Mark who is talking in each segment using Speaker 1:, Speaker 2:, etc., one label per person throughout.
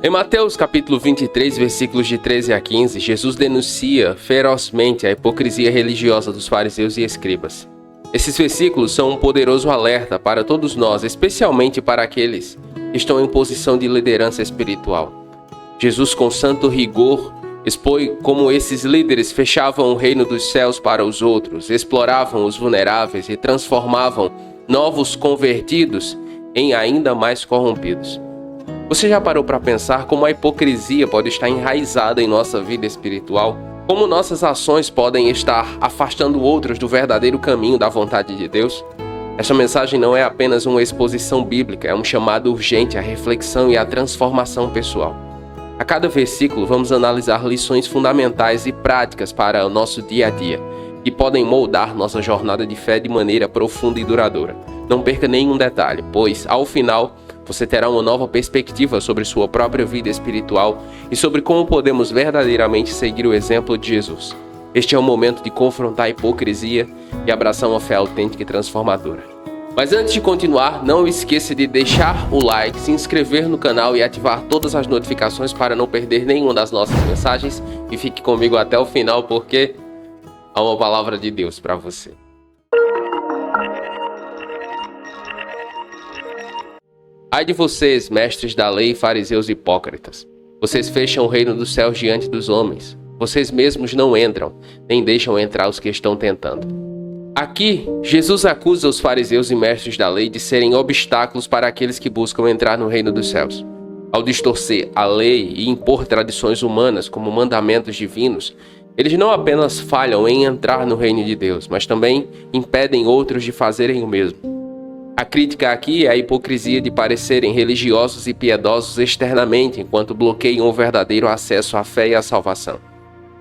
Speaker 1: Em Mateus capítulo 23, versículos de 13 a 15, Jesus denuncia ferozmente a hipocrisia religiosa dos fariseus e escribas. Esses versículos são um poderoso alerta para todos nós, especialmente para aqueles que estão em posição de liderança espiritual. Jesus, com santo rigor, expõe como esses líderes fechavam o reino dos céus para os outros, exploravam os vulneráveis e transformavam novos convertidos em ainda mais corrompidos. Você já parou para pensar como a hipocrisia pode estar enraizada em nossa vida espiritual? Como nossas ações podem estar afastando outros do verdadeiro caminho da vontade de Deus? Esta mensagem não é apenas uma exposição bíblica, é um chamado urgente à reflexão e à transformação pessoal. A cada versículo vamos analisar lições fundamentais e práticas para o nosso dia a dia, que podem moldar nossa jornada de fé de maneira profunda e duradoura. Não perca nenhum detalhe, pois, ao final, você terá uma nova perspectiva sobre sua própria vida espiritual e sobre como podemos verdadeiramente seguir o exemplo de Jesus. Este é o momento de confrontar a hipocrisia e abraçar uma fé autêntica e transformadora. Mas antes de continuar, não esqueça de deixar o like, se inscrever no canal e ativar todas as notificações para não perder nenhuma das nossas mensagens. E fique comigo até o final, porque há uma palavra de Deus para você. Ai de vocês, mestres da lei, fariseus hipócritas! Vocês fecham o reino dos céus diante dos homens. Vocês mesmos não entram, nem deixam entrar os que estão tentando. Aqui, Jesus acusa os fariseus e mestres da lei de serem obstáculos para aqueles que buscam entrar no reino dos céus. Ao distorcer a lei e impor tradições humanas como mandamentos divinos, eles não apenas falham em entrar no reino de Deus, mas também impedem outros de fazerem o mesmo. A crítica aqui é a hipocrisia de parecerem religiosos e piedosos externamente, enquanto bloqueiam o verdadeiro acesso à fé e à salvação.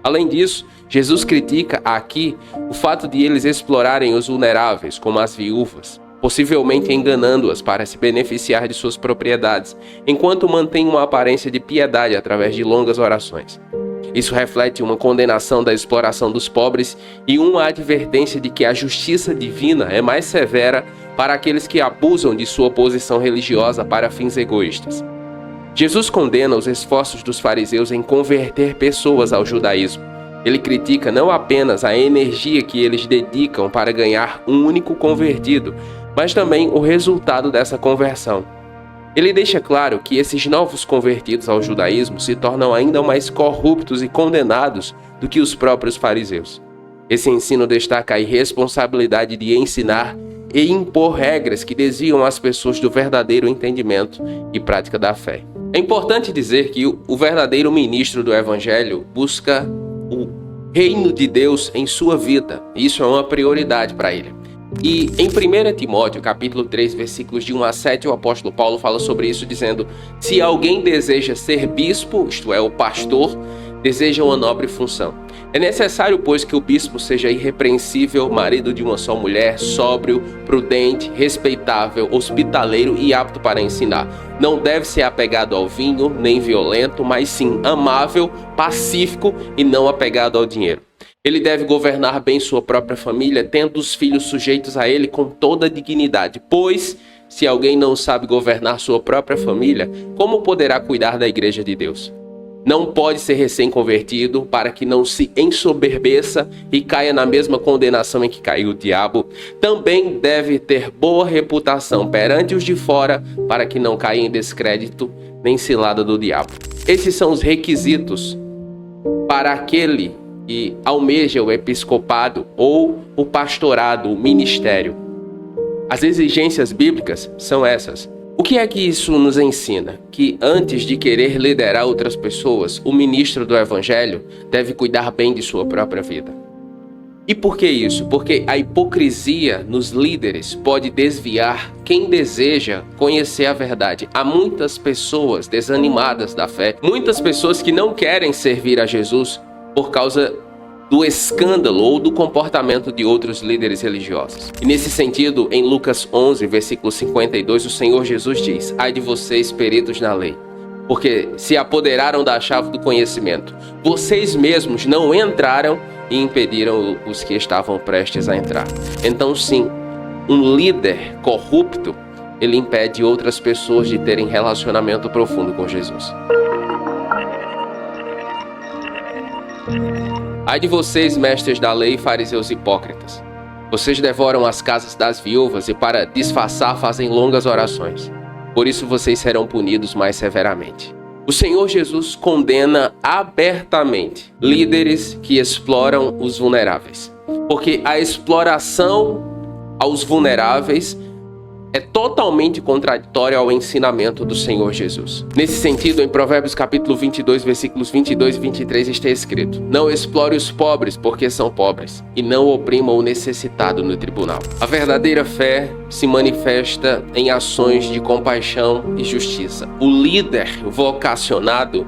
Speaker 1: Além disso, Jesus critica aqui o fato de eles explorarem os vulneráveis, como as viúvas, possivelmente enganando-as para se beneficiar de suas propriedades, enquanto mantêm uma aparência de piedade através de longas orações. Isso reflete uma condenação da exploração dos pobres e uma advertência de que a justiça divina é mais severa para aqueles que abusam de sua posição religiosa para fins egoístas. Jesus condena os esforços dos fariseus em converter pessoas ao judaísmo. Ele critica não apenas a energia que eles dedicam para ganhar um único convertido, mas também o resultado dessa conversão. Ele deixa claro que esses novos convertidos ao judaísmo se tornam ainda mais corruptos e condenados do que os próprios fariseus. Esse ensino destaca a irresponsabilidade de ensinar e impor regras que desviam as pessoas do verdadeiro entendimento e prática da fé. É importante dizer que o verdadeiro ministro do Evangelho busca o reino de Deus em sua vida. Isso é uma prioridade para ele. E em 1 Timóteo, capítulo 3, versículos de 1 a 7, o apóstolo Paulo fala sobre isso, dizendo: se alguém deseja ser bispo, isto é, o pastor, deseja uma nobre função. É necessário, pois, que o bispo seja irrepreensível, marido de uma só mulher, sóbrio, prudente, respeitável, hospitaleiro e apto para ensinar. Não deve ser apegado ao vinho, nem violento, mas sim amável, pacífico e não apegado ao dinheiro. Ele deve governar bem sua própria família, tendo os filhos sujeitos a ele com toda a dignidade, pois, se alguém não sabe governar sua própria família, como poderá cuidar da igreja de Deus? Não pode ser recém-convertido para que não se ensoberbeça e caia na mesma condenação em que caiu o diabo. Também deve ter boa reputação perante os de fora para que não caia em descrédito nem cilada do diabo. Esses são os requisitos para aquele que almeja o episcopado ou o pastorado, o ministério. As exigências bíblicas são essas. O que é que isso nos ensina? Que antes de querer liderar outras pessoas, o ministro do Evangelho deve cuidar bem de sua própria vida. E por que isso? Porque a hipocrisia nos líderes pode desviar quem deseja conhecer a verdade. Há muitas pessoas desanimadas da fé, muitas pessoas que não querem servir a Jesus por causa do escândalo ou do comportamento de outros líderes religiosos. E nesse sentido, em Lucas 11, versículo 52, o Senhor Jesus diz: ai de vocês, peritos na lei, porque se apoderaram da chave do conhecimento. Vocês mesmos não entraram e impediram os que estavam prestes a entrar. Então sim, um líder corrupto ele impede outras pessoas de terem relacionamento profundo com Jesus. Ai de vocês, mestres da lei, fariseus hipócritas! Vocês devoram as casas das viúvas e, para disfarçar, fazem longas orações. Por isso vocês serão punidos mais severamente. O Senhor Jesus condena abertamente líderes que exploram os vulneráveis. Porque a exploração aos vulneráveis é totalmente contraditória ao ensinamento do Senhor Jesus. Nesse sentido, em Provérbios capítulo 22, versículos 22 e 23 está escrito: não explore os pobres porque são pobres, e não oprima o necessitado no tribunal. A verdadeira fé se manifesta em ações de compaixão e justiça. O líder vocacionado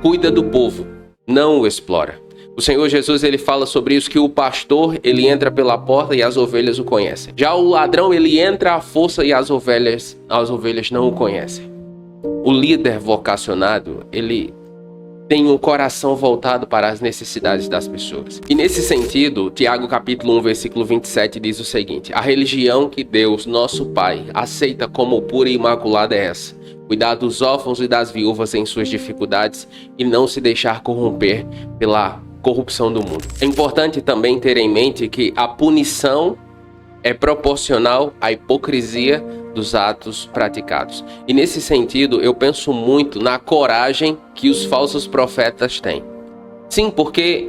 Speaker 1: cuida do povo, não o explora. O Senhor Jesus, ele fala sobre isso, que o pastor, ele entra pela porta e as ovelhas o conhecem. Já o ladrão, ele entra à força e as ovelhas não o conhecem. O líder vocacionado, ele tem um coração voltado para as necessidades das pessoas. E nesse sentido, Tiago capítulo 1, versículo 27 diz o seguinte: a religião que Deus, nosso Pai, aceita como pura e imaculada é essa: cuidar dos órfãos e das viúvas em suas dificuldades e não se deixar corromper pela corrupção do mundo. É importante também ter em mente que a punição é proporcional à hipocrisia dos atos praticados. E nesse sentido, eu penso muito na coragem que os falsos profetas têm. Sim, porque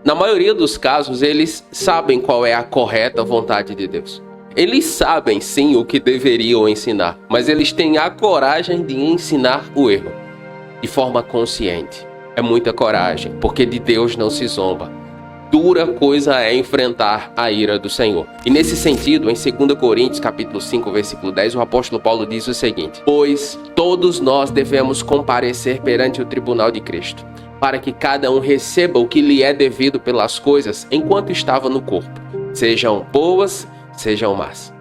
Speaker 1: na maioria dos casos eles sabem qual é a correta vontade de Deus. Eles sabem sim o que deveriam ensinar, mas eles têm a coragem de ensinar o erro de forma consciente. É muita coragem, porque de Deus não se zomba. Dura coisa é enfrentar a ira do Senhor. E nesse sentido, em 2 Coríntios capítulo 5, versículo 10, o apóstolo Paulo diz o seguinte: pois todos nós devemos comparecer perante o tribunal de Cristo, para que cada um receba o que lhe é devido pelas coisas enquanto estava no corpo, sejam boas, sejam más.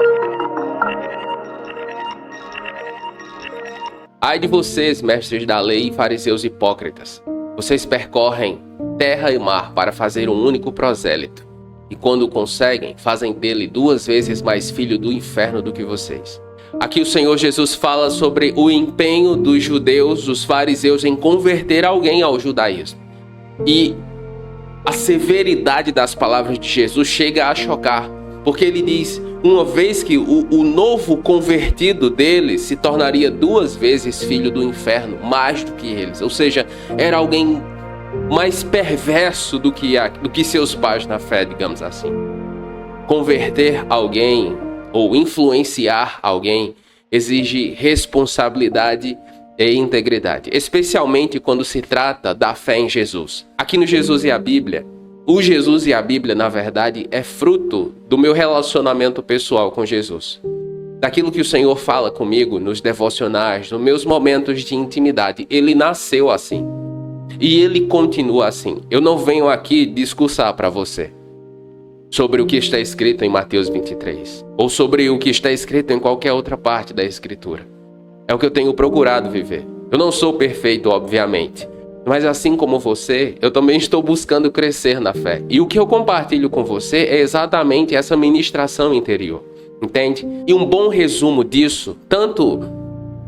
Speaker 1: Ai de vocês, mestres da lei e fariseus hipócritas! Vocês percorrem terra e mar para fazer um único prosélito, e quando conseguem, fazem dele 2 vezes mais filho do inferno do que vocês. Aqui o Senhor Jesus fala sobre o empenho dos judeus, dos fariseus, em converter alguém ao judaísmo. E a severidade das palavras de Jesus chega a chocar, porque ele diz, uma vez que o novo convertido deles se tornaria 2 vezes filho do inferno, mais do que eles. Ou seja, era alguém mais perverso do que seus pais na fé, digamos assim. Converter alguém ou influenciar alguém exige responsabilidade e integridade, especialmente quando se trata da fé em Jesus. Aqui no Jesus e a Bíblia, o Jesus e a Bíblia, na verdade, é fruto do meu relacionamento pessoal com Jesus. Daquilo que o Senhor fala comigo nos devocionais, nos meus momentos de intimidade. Ele nasceu assim. E ele continua assim. Eu não venho aqui discursar para você sobre o que está escrito em Mateus 23. Ou sobre o que está escrito em qualquer outra parte da Escritura. É o que eu tenho procurado viver. Eu não sou perfeito, obviamente. Mas assim como você, eu também estou buscando crescer na fé. E o que eu compartilho com você é exatamente essa ministração interior. Entende? E um bom resumo disso, tanto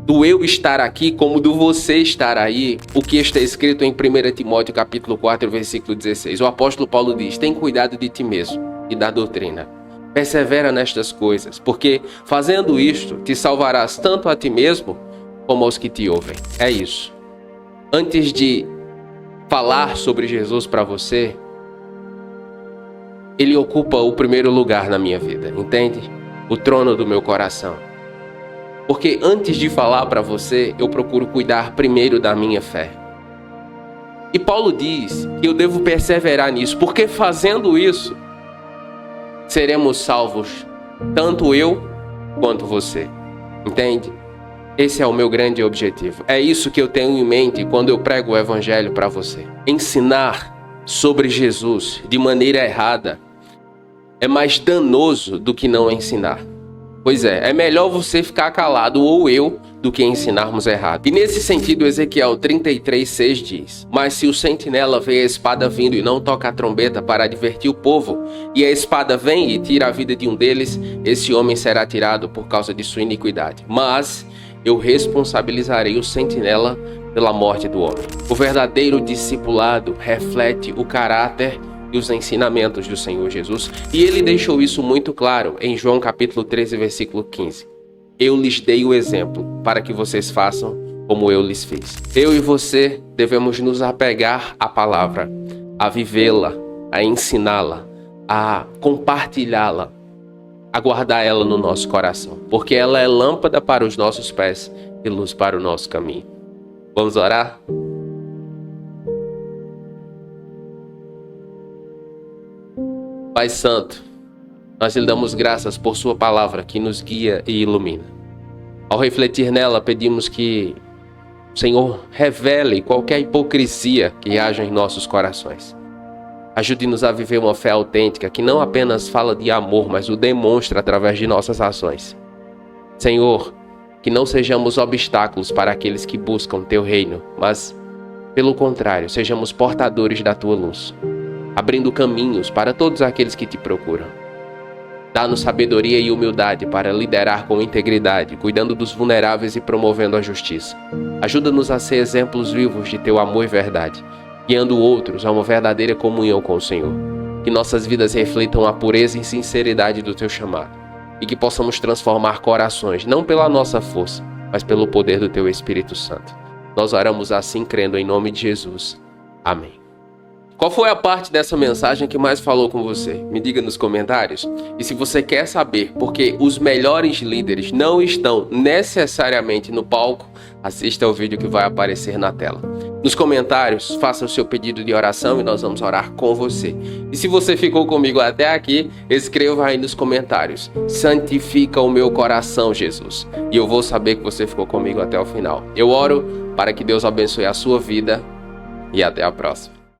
Speaker 1: do eu estar aqui como do você estar aí, o que está escrito em 1 Timóteo capítulo 4, versículo 16. O apóstolo Paulo diz: tem cuidado de ti mesmo e da doutrina. Persevera nestas coisas, porque fazendo isto, te salvarás tanto a ti mesmo como aos que te ouvem. É isso. Antes de falar sobre Jesus para você, ele ocupa o primeiro lugar na minha vida, entende? O trono do meu coração. Porque antes de falar para você, eu procuro cuidar primeiro da minha fé. E Paulo diz que eu devo perseverar nisso, porque fazendo isso, seremos salvos, tanto eu quanto você, entende? Esse é o meu grande objetivo. É isso que eu tenho em mente quando eu prego o Evangelho para você. Ensinar sobre Jesus de maneira errada é mais danoso do que não ensinar. Pois é melhor você ficar calado ou eu do que ensinarmos errado. E nesse sentido, Ezequiel 33:6 diz: Mas se o sentinela vê a espada vindo e não toca a trombeta para advertir o povo, e a espada vem e tira a vida de um deles, esse homem será tirado por causa de sua iniquidade. Mas eu responsabilizarei o sentinela pela morte do homem. O verdadeiro discipulado reflete o caráter e os ensinamentos do Senhor Jesus, e ele deixou isso muito claro em João capítulo 13, versículo 15. Eu lhes dei o exemplo para que vocês façam como eu lhes fiz. Eu e você devemos nos apegar à palavra, a vivê-la, a ensiná-la, a compartilhá-la, a guardar ela no nosso coração, porque ela é lâmpada para os nossos pés e luz para o nosso caminho. Vamos orar? Pai Santo, nós lhe damos graças por sua palavra que nos guia e ilumina. Ao refletir nela, pedimos que o Senhor revele qualquer hipocrisia que haja em nossos corações. Ajude-nos a viver uma fé autêntica que não apenas fala de amor, mas o demonstra através de nossas ações. Senhor, que não sejamos obstáculos para aqueles que buscam teu reino, mas, pelo contrário, sejamos portadores da tua luz, abrindo caminhos para todos aqueles que te procuram. Dá-nos sabedoria e humildade para liderar com integridade, cuidando dos vulneráveis e promovendo a justiça. Ajuda-nos a ser exemplos vivos de teu amor e verdade, guiando outros a uma verdadeira comunhão com o Senhor. Que nossas vidas reflitam a pureza e sinceridade do teu chamado, e que possamos transformar corações, não pela nossa força, mas pelo poder do teu Espírito Santo. Nós oramos assim, crendo em nome de Jesus. Amém. Qual foi a parte dessa mensagem que mais falou com você? Me diga nos comentários. E se você quer saber por que os melhores líderes não estão necessariamente no palco, assista ao vídeo que vai aparecer na tela. Nos comentários, faça o seu pedido de oração e nós vamos orar com você. E se você ficou comigo até aqui, escreva aí nos comentários: santifica o meu coração, Jesus. E eu vou saber que você ficou comigo até o final. Eu oro para que Deus abençoe a sua vida e até a próxima.